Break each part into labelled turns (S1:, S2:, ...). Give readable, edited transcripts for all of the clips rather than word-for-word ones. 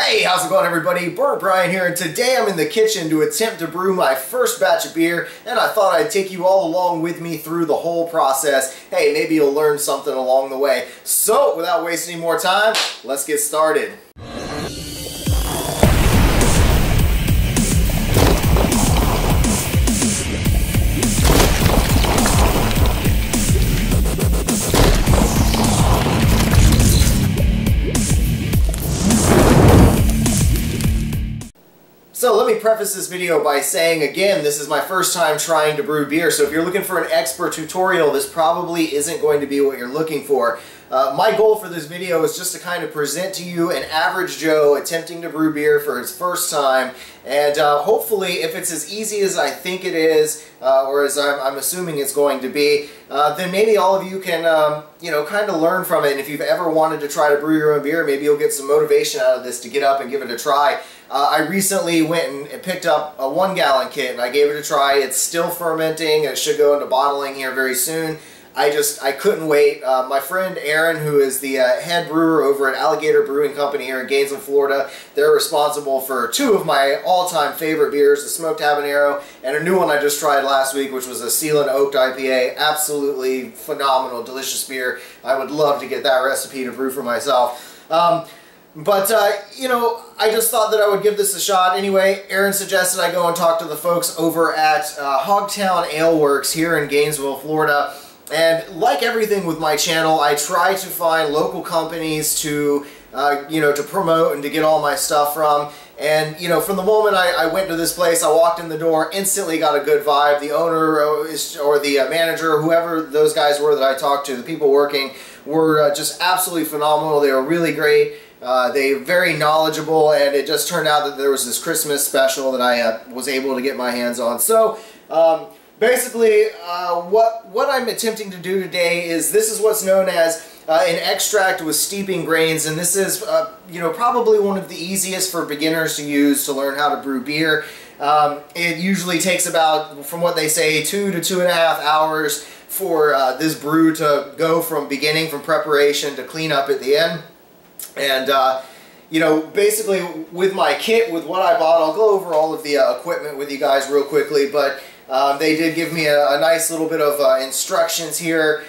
S1: Hey, how's it going everybody? Brian here, and today I'm in the kitchen to attempt to brew my first batch of beer, and I thought I'd take you all along with me through the whole process. Hey, maybe you'll learn something along the way. So, without wasting any more time, let's get started. So let me preface this video by saying, again, this is my first time trying to brew beer, so if you're looking for an expert tutorial, this probably isn't going to be what you're looking for. My goal for this video is just to kind of present to you an average Joe attempting to brew beer for his first time, and hopefully if it's as easy as I think it is, or as I'm assuming it's going to be, then maybe all of you can kind of learn from it, and if you've ever wanted to try to brew your own beer, maybe you'll get some motivation out of this to get up and give it a try. I recently went and picked up a 1 gallon kit and I gave it a try. It's still fermenting. It should go into bottling here very soon. I couldn't wait. My friend Aaron, who is the head brewer over at Alligator Brewing Company here in Gainesville, Florida, they're responsible for 2 of my all-time favorite beers, the Smoked Habanero, and a new one I just tried last week, which was a Sealand Oaked IPA. Absolutely phenomenal, delicious beer. I would love to get that recipe to brew for myself. I just thought that I would give this a shot. Anyway, Aaron suggested I go and talk to the folks over at Hogtown Ale Works here in Gainesville, Florida. And like everything with my channel, I try to find local companies to, to promote and to get all my stuff from. And, from the moment I went to this place, I walked in the door, instantly got a good vibe. The owner or the manager, whoever those guys were that I talked to, the people working, were just absolutely phenomenal. They were really great. They were very knowledgeable, and it just turned out that there was this Christmas special that I was able to get my hands on. So, basically, what I'm attempting to do today is, this is what's known as an extract with steeping grains, and this is, probably one of the easiest for beginners to use to learn how to brew beer. It usually takes about, from what they say, 2 to 2.5 hours for this brew to go from preparation to cleanup at the end. And, basically with my kit, with what I bought, I'll go over all of the equipment with you guys real quickly, but they did give me a nice little bit of instructions here.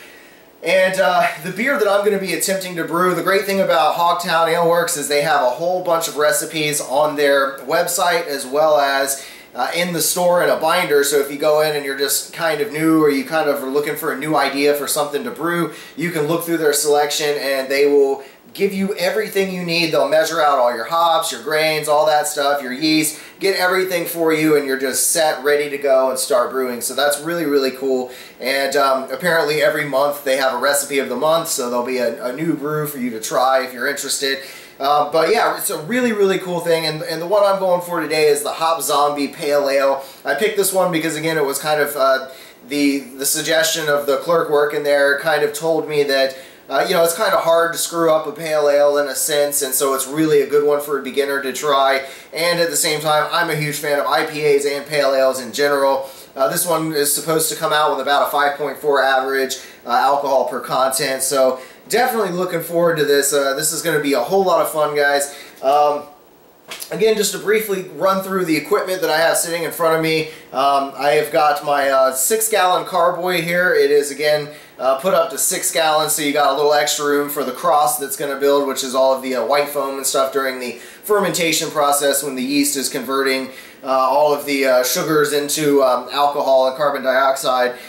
S1: And the beer that I'm going to be attempting to brew, the great thing about Hogtown Ale Works is they have a whole bunch of recipes on their website, as well as in the store in a binder. So if you go in and you're just kind of new, or you kind of are looking for a new idea for something to brew, you can look through their selection and they will give you everything you need. They'll measure out all your hops, your grains, all that stuff, your yeast, get everything for you, and you're just set, ready to go and start brewing. So that's really, really cool. And apparently every month they have a recipe of the month, so there'll be a new brew for you to try if you're interested. But yeah, it's a really, really cool thing, and the one I'm going for today is the Hop Zombie Pale Ale. I picked this one because, again, it was kind of the suggestion of the clerk working there kind of told me that it's kind of hard to screw up a pale ale in a sense, and so it's really a good one for a beginner to try. And at the same time, I'm a huge fan of IPAs and pale ales in general. This one is supposed to come out with about a 5.4 average alcohol per content, so definitely looking forward to this. This is going to be a whole lot of fun, guys. Again, just to briefly run through the equipment that I have sitting in front of me, I have got my 6-gallon carboy here. It is, again, put up to 6 gallons, so you got a little extra room for the cross that's going to build, which is all of the white foam and stuff during the fermentation process when the yeast is converting all of the sugars into alcohol and carbon dioxide.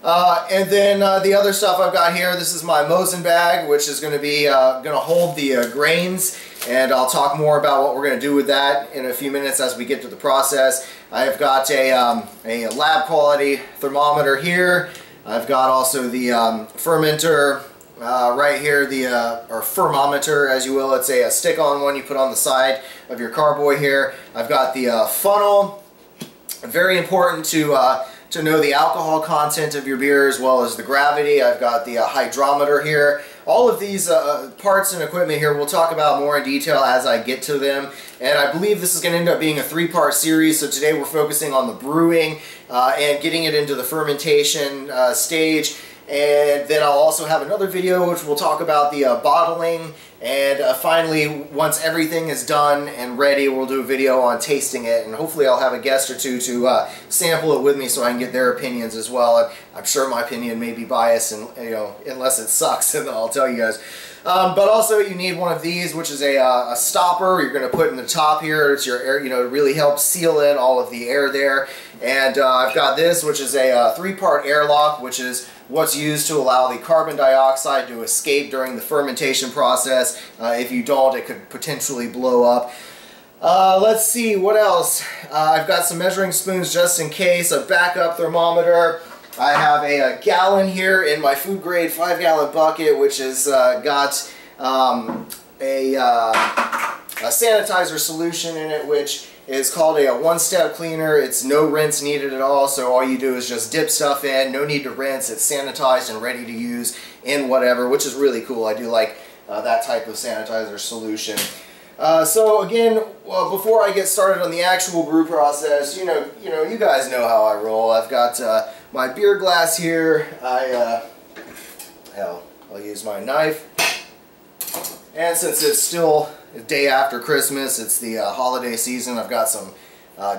S1: And then the other stuff I've got here, this is my Mosin bag, which is going to be going to hold the grains, and I'll talk more about what we're going to do with that in a few minutes as we get to the process. I have got a lab quality thermometer here. I've got also the fermenter right here, or thermometer, as you will. It's a stick-on one you put on the side of your carboy here. I've got the funnel. Very important to know the alcohol content of your beer, as well as the gravity. I've got the hydrometer here. All of these parts and equipment here we'll talk about more in detail as I get to them. And I believe this is going to end up being a 3-part series, so today we're focusing on the brewing and getting it into the fermentation stage. And then I'll also have another video which will talk about the bottling, and finally, once everything is done and ready, we'll do a video on tasting it, and hopefully I'll have a guest or two to sample it with me so I can get their opinions as well. I'm sure my opinion may be biased, and unless it sucks, and I'll tell you guys. But also you need one of these, which is a stopper you're going to put in the top here. It's your air, to really help seal in all of the air there. And I've got this, which is a 3-part airlock, which is what's used to allow the carbon dioxide to escape during the fermentation process. If you don't, it could potentially blow up. Let's see, what else? I've got some measuring spoons just in case, a backup thermometer. I have a gallon here in my food grade 5-gallon bucket, which has got a sanitizer solution in it, which is called a one-step cleaner. It's no rinse needed at all, so all you do is just dip stuff in, no need to rinse. It's sanitized and ready to use in whatever, which is really cool. I do like that type of sanitizer solution. So again, before I get started on the actual brew process, you guys know how I roll. I've got my beer glass here. I'll use my knife. And since it's still the day after Christmas, it's the holiday season, I've got some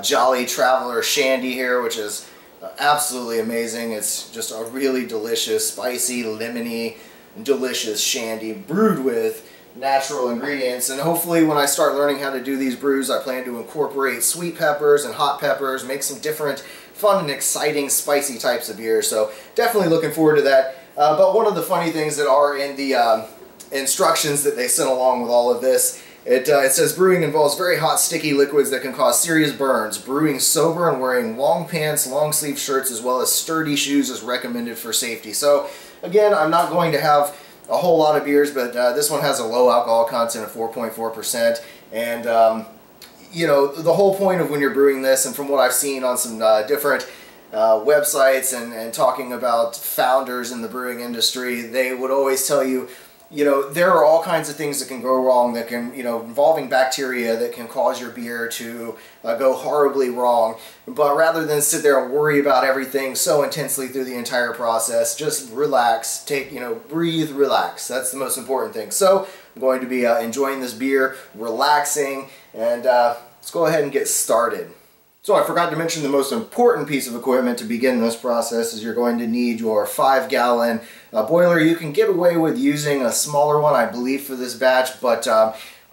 S1: Jolly Traveler Shandy here, which is absolutely amazing. It's just a really delicious, spicy, lemony, delicious shandy brewed with natural ingredients. And hopefully when I start learning how to do these brews, I plan to incorporate sweet peppers and hot peppers, make some different fun and exciting spicy types of beers. So definitely looking forward to that. But one of the funny things that are in the instructions that they sent along with all of this, it says brewing involves very hot sticky liquids that can cause serious burns. Brewing sober and wearing long pants, long sleeve shirts, as well as sturdy shoes is recommended for safety. So again, I'm not going to have a whole lot of beers, but this one has a low alcohol content of 4.4%, and the whole point of when you're brewing this, and from what I've seen on some different websites and talking about founders in the brewing industry, they would always tell you, there are all kinds of things that can go wrong that can, involving bacteria that can cause your beer to go horribly wrong. But rather than sit there and worry about everything so intensely through the entire process, just relax, breathe, relax. That's the most important thing. So I'm going to be enjoying this beer, relaxing, and let's go ahead and get started. So I forgot to mention the most important piece of equipment to begin this process is you're going to need your 5-gallon boiler. You can get away with using a smaller one, I believe, for this batch, but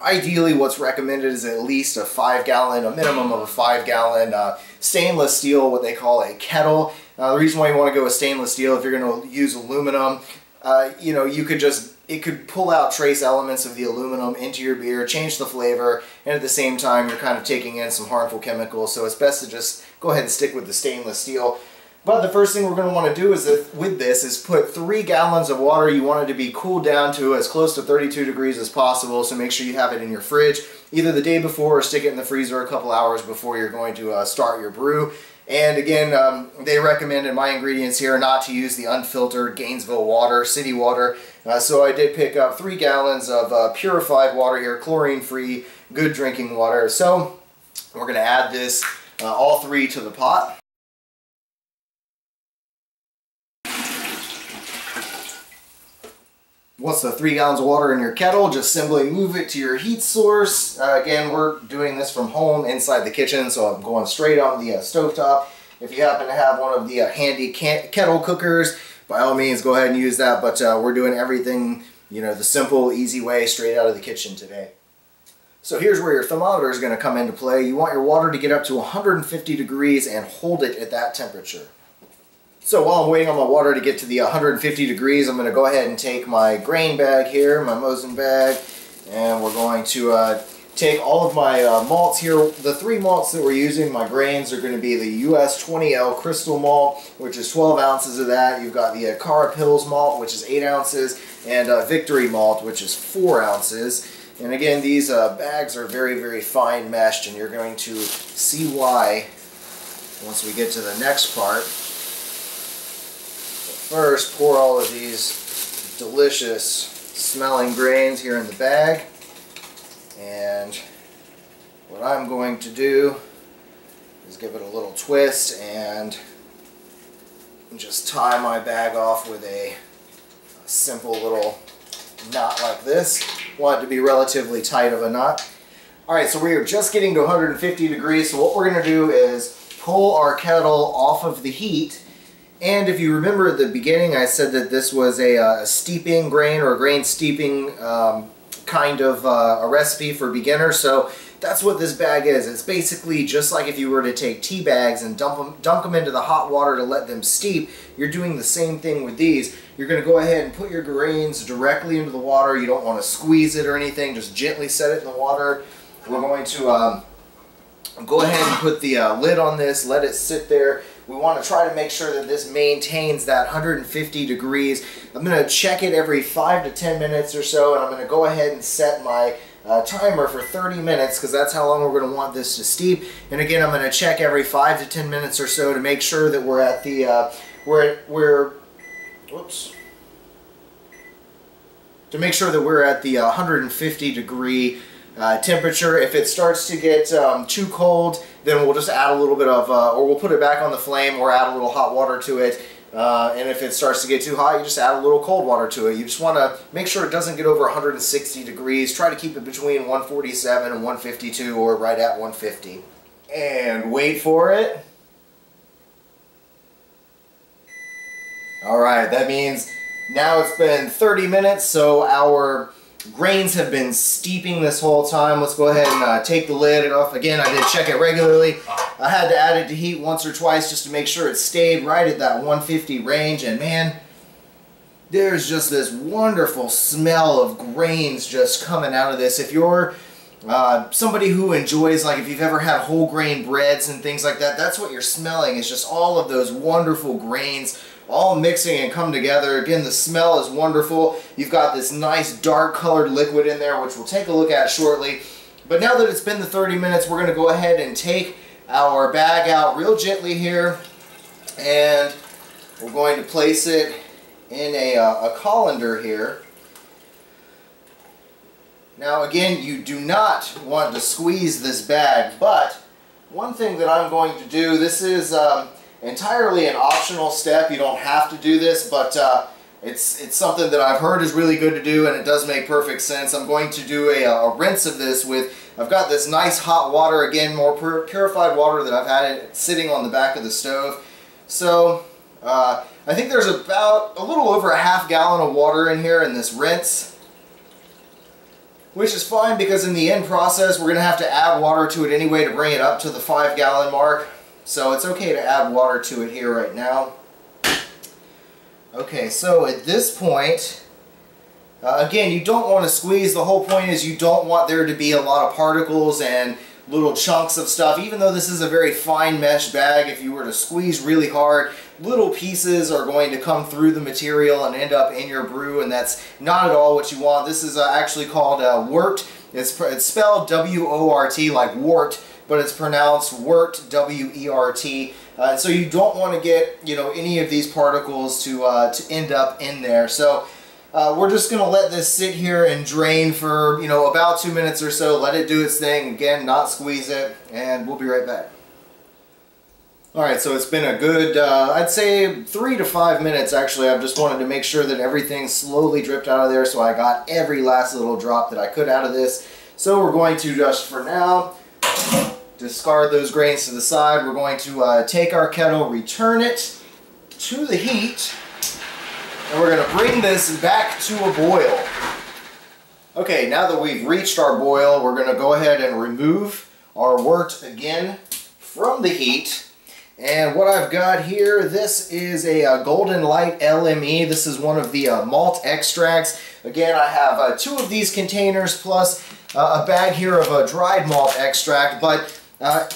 S1: ideally what's recommended is at least a 5-gallon, a minimum of a 5-gallon stainless steel, what they call a kettle. The reason why you want to go with stainless steel, if you're going to use aluminum, it could pull out trace elements of the aluminum into your beer, change the flavor, and at the same time you're kind of taking in some harmful chemicals, so it's best to just go ahead and stick with the stainless steel. But the first thing we're going to want to do with this is put 3 gallons of water. You want it to be cooled down to as close to 32 degrees as possible, so make sure you have it in your fridge either the day before or stick it in the freezer a couple hours before you're going to start your brew. And again, they recommend in my ingredients here not to use the unfiltered Gainesville water, city water. So I did pick up 3 gallons of purified water here, chlorine-free, good drinking water. So we're going to add this, all 3 to the pot. Once the 3 gallons of water in your kettle, just simply move it to your heat source. Again, we're doing this from home inside the kitchen, so I'm going straight on the stovetop. If you happen to have one of the handy kettle cookers, by all means go ahead and use that, but we're doing everything, the simple, easy way, straight out of the kitchen today. So here's where your thermometer is going to come into play. You want your water to get up to 150 degrees and hold it at that temperature. So while I'm waiting on my water to get to the 150 degrees, I'm going to go ahead and take my grain bag here, my Mosin bag, and we're going to take all of my malts here. The 3 malts that we're using, my grains, are going to be the US 20L Crystal Malt, which is 12 ounces of that. You've got the Cara Pils Malt, which is 8 ounces, and Victory Malt, which is 4 ounces. And again, these bags are very, very fine meshed, and you're going to see why once we get to the next part. First, pour all of these delicious smelling grains here in the bag, and what I'm going to do is give it a little twist and and just tie my bag off with a simple little knot like this. Want it to be relatively tight of a knot. Alright, so we are just getting to 150 degrees, so what we're going to do is pull our kettle off of the heat. And if you remember at the beginning, I said that this was a steeping grain or a grain steeping kind of a recipe for beginners. So that's what this bag is. It's basically just like if you were to take tea bags and dunk them into the hot water to let them steep. You're doing the same thing with these. You're going to go ahead and put your grains directly into the water. You don't want to squeeze it or anything. Just gently set it in the water. We're going to go ahead and put the lid on this, let it sit there. We want to try to make sure that this maintains that 150 degrees. I'm going to check it every 5 to 10 minutes or so, and I'm going to go ahead and set my timer for 30 minutes because that's how long we're going to want this to steep. And again, I'm going to check every 5 to 10 minutes or so to make sure that we're at the to make sure that we're at the 150 degree temperature. If it starts to get too cold, then we'll just add a little bit of, or we'll put it back on the flame or add a little hot water to it. And if it starts to get too hot, you just add a little cold water to it. You just want to make sure it doesn't get over 160 degrees. Try to keep it between 147 and 152 or right at 150. And wait for it. Alright, that means now it's been 30 minutes, so our grains have been steeping this whole time. Let's go ahead and take the lid off. Again, I did check it regularly. I had to add it to heat once or twice just to make sure it stayed right at that 150 range. And man, there's just this wonderful smell of grains just coming out of this. If you're somebody who enjoys, like if you've ever had whole grain breads and things like that, that's what you're smelling. It's just all of those wonderful grains all mixing and come together. Again, the smell is wonderful. You've got this nice dark colored liquid in there, which we'll take a look at shortly. But now that it's been the 30 minutes, we're going to go ahead and take our bag out real gently here, and we're going to place it in a colander here. Now again, you do not want to squeeze this bag, but one thing that I'm going to do, this is entirely an optional step. You don't have to do this, but it's something that I've heard is really good to do, and it does make perfect sense. I'm going to do a rinse of this with, I've got this nice hot water, again, more purified water that I've had it sitting on the back of the stove. So I think there's about a little over a half gallon of water in here in this rinse, which is fine because in the end process we're going to have to add water to it anyway to bring it up to the 5 gallon mark. So it's okay to add water to it here right now. Okay, so at this point, again, you don't want to squeeze. The whole point is you don't want there to be a lot of particles and little chunks of stuff. Even though this is a very fine mesh bag, if you were to squeeze really hard, little pieces are going to come through the material and end up in your brew, and that's not at all what you want. This is actually called wort. It's spelled W-O-R-T, like wart, but it's pronounced wort, W-E-R-T. So you don't want to get, you know, any of these particles to end up in there. So we're just going to let this sit here and drain for, you know, about 2 minutes or so. Let it do its thing. Again, not squeeze it, and we'll be right back. Alright, so it's been a good, I'd say 3 to 5 minutes actually. I've just wanted to make sure that everything slowly dripped out of there, so I got every last little drop that I could out of this. So we're going to just, for now, discard those grains to the side. We're going to take our kettle, return it to the heat, and we're going to bring this back to a boil. Okay, now that we've reached our boil, we're going to go ahead and remove our wort again from the heat. And what I've got here, this is a Golden Light LME. This is one of the malt extracts. Again, I have 2 of these containers plus a bag here of dried malt extract, but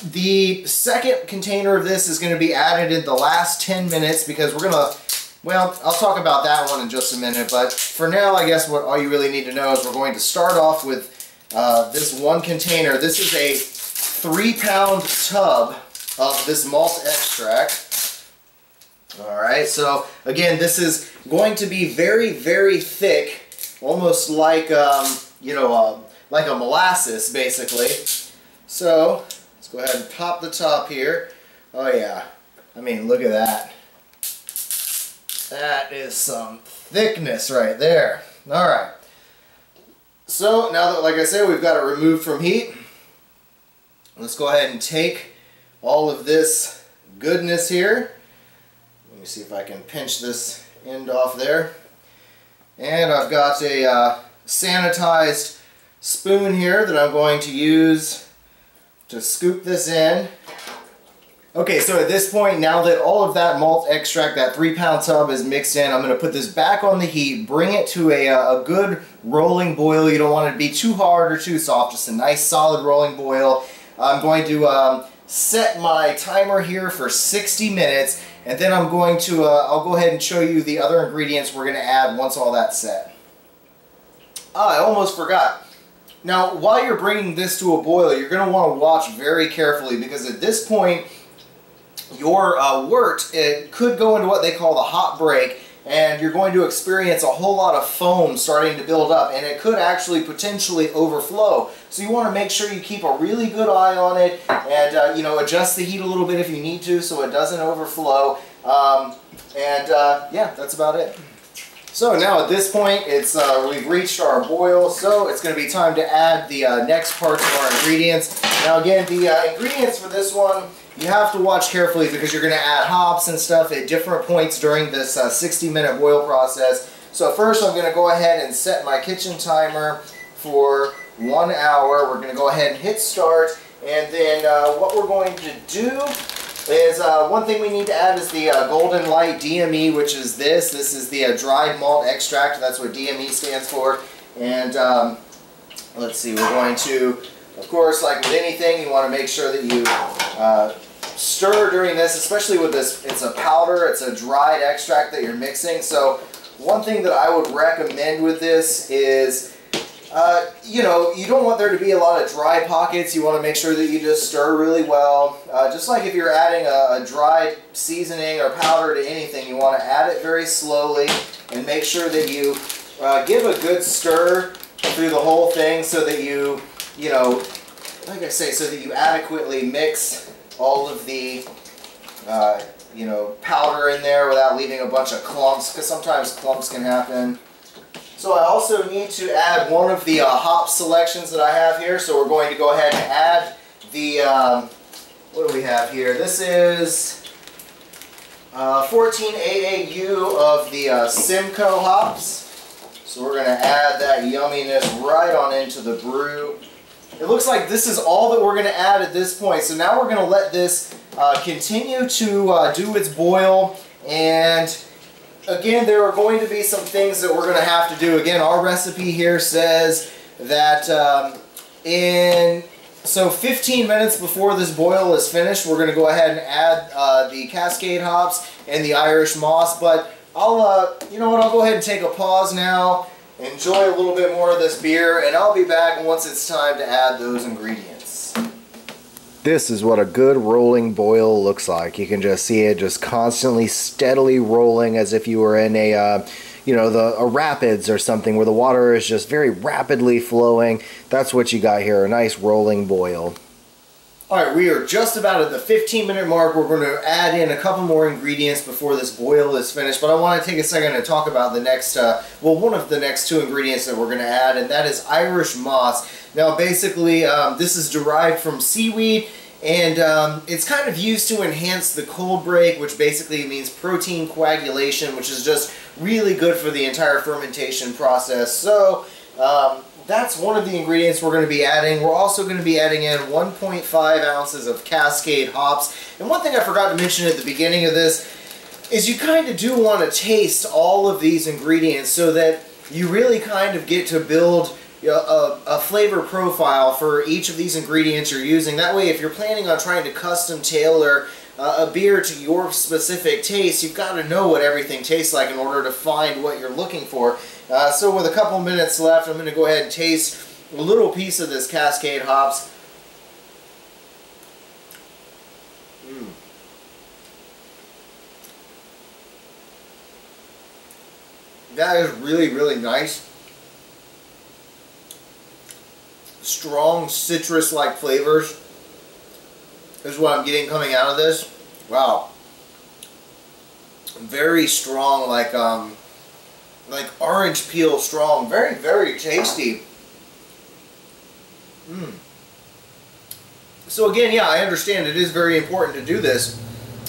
S1: the second container of this is going to be added in the last 10 minutes because we're going to, well, I'll talk about that one in just a minute, but for now, I guess what all you really need to know is we're going to start off with this one container. This is a 3-pound tub of this malt extract. Alright, so again, this is going to be very, very thick, almost like, you know, like a molasses, basically. So, let's go ahead and pop the top here. Oh yeah, I mean, look at that. That is some thickness right there. All right. So now that, like I said, we've got it removed from heat, let's go ahead and take all of this goodness here. Let me see if I can pinch this end off there. And I've got a sanitized spoon here that I'm going to use to scoop this in. Okay, so at this point, now that all of that malt extract, that 3-pound tub is mixed in, I'm going to put this back on the heat, bring it to a good rolling boil. You don't want it to be too hard or too soft, just a nice solid rolling boil. I'm going to set my timer here for 60 minutes, and then I'm going to, I'll go ahead and show you the other ingredients we're going to add once all that's set. I almost forgot. Now, while you're bringing this to a boil, you're going to want to watch very carefully, because at this point, your wort, it could go into what they call the hot break, and you're going to experience a whole lot of foam starting to build up, and it could actually potentially overflow. So you want to make sure you keep a really good eye on it, and you know, adjust the heat a little bit if you need to so it doesn't overflow. Yeah, that's about it. So now at this point, it's we've reached our boil, so it's going to be time to add the next parts of our ingredients. Now again, the ingredients for this one, you have to watch carefully because you're going to add hops and stuff at different points during this 60-minute boil process. So first I'm going to go ahead and set my kitchen timer for 1 hour. We're going to go ahead and hit start, and then what we're going to do is one thing we need to add is the Golden Light DME, which is this. This is the dried malt extract. That's what DME stands for. And let's see, we're going to, of course, like with anything, you want to make sure that you stir during this, especially with this. It's a powder, it's a dried extract that you're mixing. So one thing that I would recommend with this is, you know, you don't want there to be a lot of dry pockets. You want to make sure that you just stir really well. Just like if you're adding a dried seasoning or powder to anything, you want to add it very slowly and make sure that you give a good stir through the whole thing so that you know, like I say, so that you adequately mix all of the, you know, powder in there without leaving a bunch of clumps, because sometimes clumps can happen. So I also need to add one of the hop selections that I have here. So we're going to go ahead and add the, what do we have here? This is 14 AAU of the Simcoe hops. So we're going to add that yumminess right on into the brew. It looks like this is all that we're going to add at this point. So now we're going to let this continue to do its boil. And again, there are going to be some things that we're going to have to do. Again, our recipe here says that so 15 minutes before this boil is finished, we're going to go ahead and add the Cascade hops and the Irish moss. But I'll, you know what, I'll go ahead and take a pause now, enjoy a little bit more of this beer, and I'll be back once it's time to add those ingredients. This is what a good rolling boil looks like. You can just see it just constantly, steadily rolling as if you were in a, you know, a rapids or something where the water is just very rapidly flowing. That's what you got here, a nice rolling boil. Alright, we are just about at the 15-minute mark. We're going to add in a couple more ingredients before this boil is finished, but I want to take a second to talk about the next, well, one of the next two ingredients that we're going to add, and that is Irish moss. Now, basically, this is derived from seaweed, and it's kind of used to enhance the cold break, which basically means protein coagulation, which is just really good for the entire fermentation process. So, that's one of the ingredients we're going to be adding. We're also going to be adding in 1.5 ounces of Cascade hops. And one thing I forgot to mention at the beginning of this is you kind of do want to taste all of these ingredients so that you really kind of get to build a flavor profile for each of these ingredients you're using. That way, if you're planning on trying to custom tailor a beer to your specific taste, you've got to know what everything tastes like in order to find what you're looking for. So with a couple minutes left, I'm going to go ahead and taste a little piece of this Cascade hops. That is really, really nice. Strong citrus-like flavors is what I'm getting coming out of this. Wow. Very strong, like orange peel strong. Very, very tasty. So again, yeah, I understand it is very important to do this,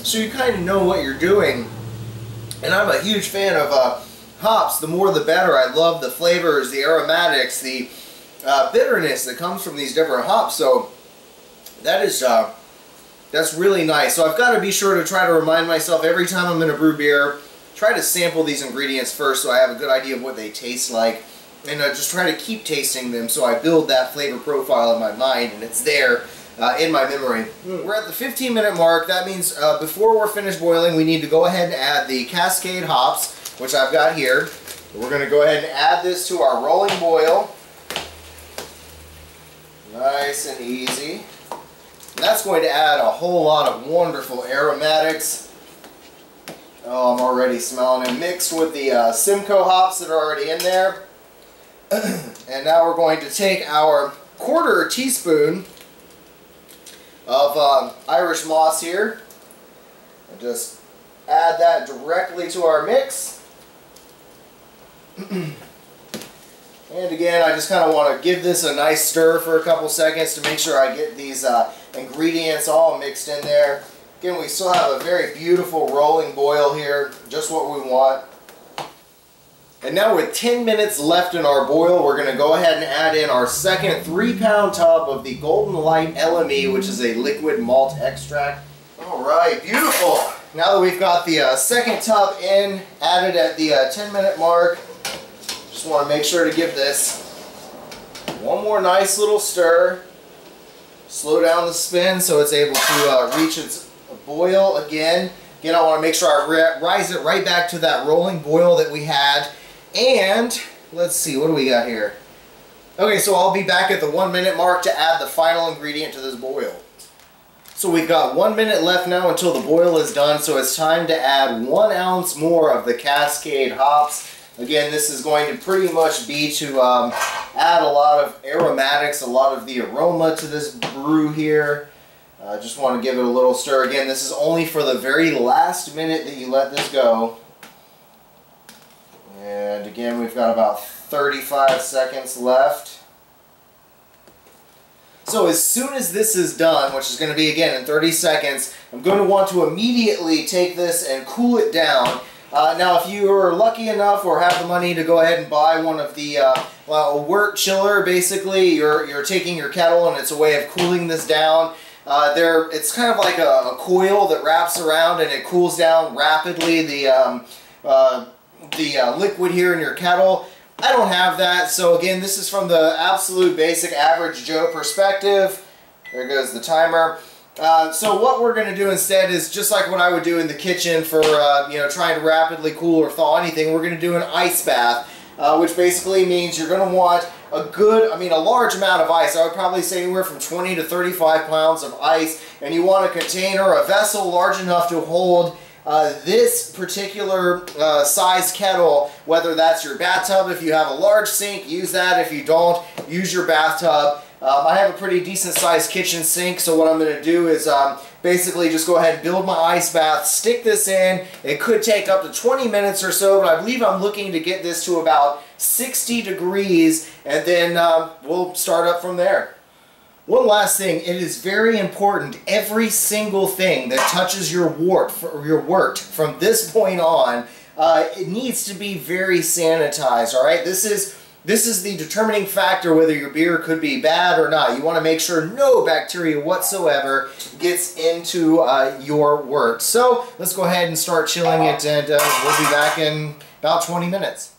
S1: so you kind of know what you're doing. And I'm a huge fan of hops. The more the better. I love the flavors, the aromatics, the bitterness that comes from these different hops. So that is that's really nice. So I've got to be sure to try to remind myself every time I'm going to brew beer, try to sample these ingredients first so I have a good idea of what they taste like, and just try to keep tasting them so I build that flavor profile in my mind and it's there in my memory. We're at the 15-minute mark. That means before we're finished boiling, we need to go ahead and add the Cascade hops, which I've got here. We're going to go ahead and add this to our rolling boil. Nice and easy. And that's going to add a whole lot of wonderful aromatics. Oh, I'm already smelling it. Mixed with the Simcoe hops that are already in there. And now we're going to take our 1/4 teaspoon of Irish moss here. And just add that directly to our mix. And again, I just kind of want to give this a nice stir for a couple seconds to make sure I get these ingredients all mixed in there. Again, we still have a very beautiful rolling boil here, just what we want. And now with 10 minutes left in our boil, we're going to go ahead and add in our second 3-pound tub of the Golden Light LME, which is a liquid malt extract. Alright, beautiful! Now that we've got the second tub in, added at the 10-minute mark, just want to make sure to give this one more nice little stir. Slow down the spin so it's able to reach its boil again. Again, I want to make sure I rise it right back to that rolling boil that we had. And let's see, what do we got here? Okay, so I'll be back at the 1-minute mark to add the final ingredient to this boil. So we've got 1 minute left now until the boil is done, so it's time to add 1 ounce more of the Cascade hops. Again, this is going to pretty much be to add a lot of aromatics, a lot of the aroma to this brew here. Just want to give it a little stir. Again, this is only for the very last minute that you let this go. And again, we've got about 35 seconds left. So as soon as this is done, which is going to be again in 30 seconds, I'm going to want to immediately take this and cool it down. Now, if you are lucky enough or have the money to go ahead and buy one of the a wort chiller, basically, you're taking your kettle and it's a way of cooling this down. It's kind of like a coil that wraps around and it cools down rapidly the liquid here in your kettle. I don't have that, so again, this is from the absolute basic average Joe perspective. There goes the timer. So what we're going to do instead is just like what I would do in the kitchen for trying to rapidly cool or thaw anything. We're going to do an ice bath, which basically means you're going to want a large amount of ice. I would probably say anywhere from 20 to 35 pounds of ice, and you want a container, a vessel large enough to hold this particular size kettle, whether that's your bathtub. If you have a large sink, use that. If you don't, use your bathtub. I have a pretty decent sized kitchen sink, so what I'm going to do is basically just go ahead and build my ice bath, stick this in. It could take up to 20 minutes or so, but I believe I'm looking to get this to about 60 degrees, and then we'll start up from there. One last thing, it is very important, every single thing that touches your wort from this point on, it needs to be very sanitized, alright? This is the determining factor whether your beer could be bad or not. You want to make sure no bacteria whatsoever gets into your wort. So let's go ahead and start chilling it, and we'll be back in about 20 minutes.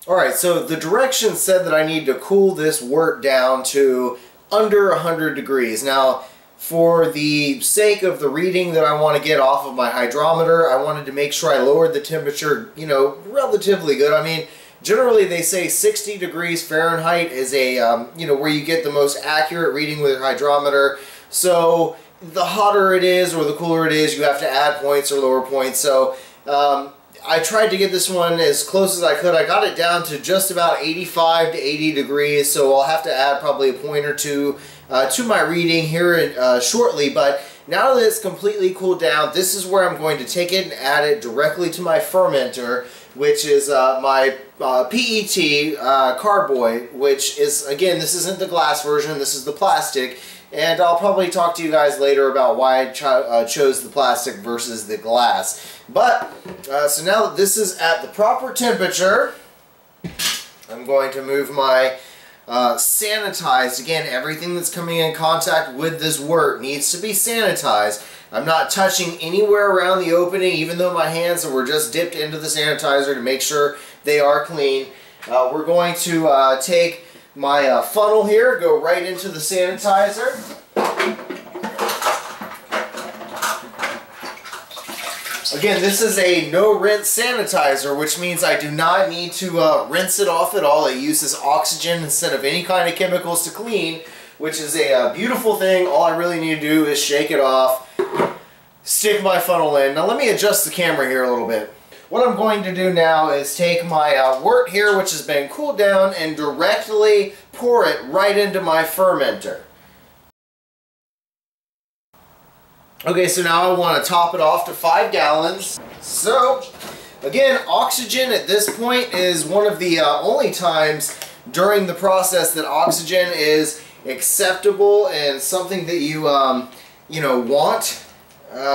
S1: Alright, so the directions said that I need to cool this wort down to under 100 degrees. Now, for the sake of the reading that I want to get off of my hydrometer, I wanted to make sure I lowered the temperature, relatively good. I mean, generally they say 60 degrees Fahrenheit is a, where you get the most accurate reading with your hydrometer. So the hotter it is or the cooler it is, you have to add points or lower points. So I tried to get this one as close as I could. I got it down to just about 85 to 80 degrees, so I'll have to add probably a point or two to my reading here shortly. But now that it's completely cooled down, this is where I'm going to take it and add it directly to my fermenter, which is my PET carboy, which is, again, this isn't the glass version, this is the plastic. And I'll probably talk to you guys later about why I chose the plastic versus the glass. But, so now that this is at the proper temperature, I'm going to move my sanitized. Again, everything that's coming in contact with this wort needs to be sanitized. I'm not touching anywhere around the opening, even though my hands were just dipped into the sanitizer to make sure they are clean. We're going to take my funnel here, go right into the sanitizer. Again, this is a no-rinse sanitizer, which means I do not need to rinse it off at all. It uses oxygen instead of any kind of chemicals to clean, which is a beautiful thing. All I really need to do is shake it off, stick my funnel in. Now let me adjust the camera here a little bit. What I'm going to do now is take my wort here, which has been cooled down, and directly pour it right into my fermenter. Okay, so now I want to top it off to 5 gallons. So, again, oxygen at this point is one of the only times during the process that oxygen is acceptable and something that you, you know, want,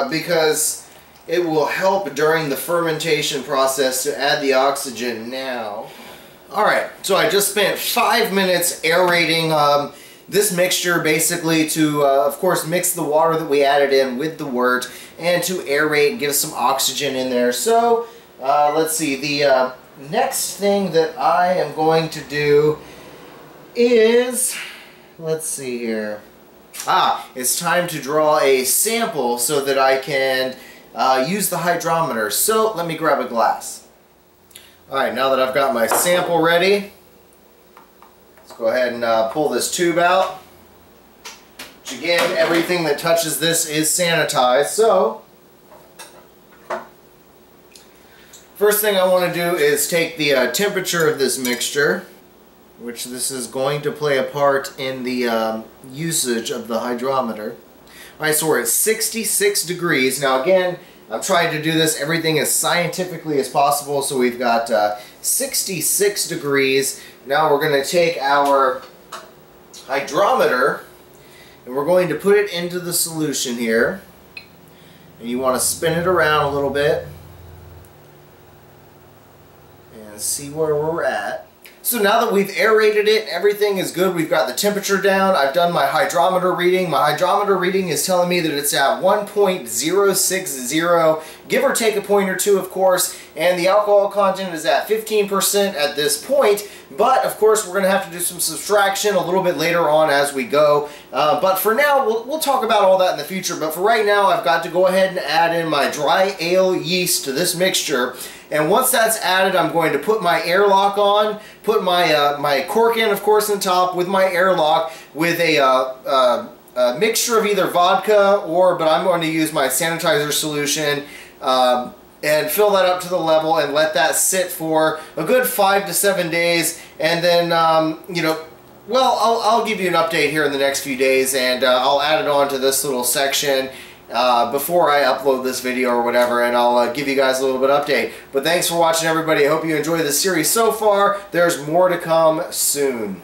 S1: because it will help during the fermentation process to add the oxygen now. Alright, so I just spent 5 minutes aerating this mixture basically to, of course, mix the water that we added in with the wort and to aerate and give some oxygen in there. So, let's see, the next thing that I am going to do is, let's see here, it's time to draw a sample so that I can use the hydrometer. So let me grab a glass. Alright, now that I've got my sample ready, let's go ahead and pull this tube out. Which again, everything that touches this is sanitized. So, first thing I want to do is take the temperature of this mixture, which this is going to play a part in the usage of the hydrometer. Alright, so we're at 66 degrees. Now again, I'm trying to do this everything as scientifically as possible, so we've got 66 degrees. Now we're going to take our hydrometer and we're going to put it into the solution here. And you want to spin it around a little bit and see where we're at. So now that we've aerated it, everything is good. We've got the temperature down. I've done my hydrometer reading. My hydrometer reading is telling me that it's at 1.060, give or take a point or two, of course. And the alcohol content is at 15% at this point. But, of course, we're going to have to do some subtraction a little bit later on as we go. But for now, we'll talk about all that in the future. But for right now, I've got to go ahead and add in my dry ale yeast to this mixture. And once that's added, I'm going to put my airlock on, put my my cork in, of course, on top with my airlock with a mixture of either vodka but I'm going to use my sanitizer solution and fill that up to the level and let that sit for a good 5 to 7 days. And then, you know, well, I'll give you an update here in the next few days, and I'll add it on to this little section before I upload this video or whatever, and I'll give you guys a little bit of update. But thanks for watching, everybody. I hope you enjoyed this series so far. There's more to come soon.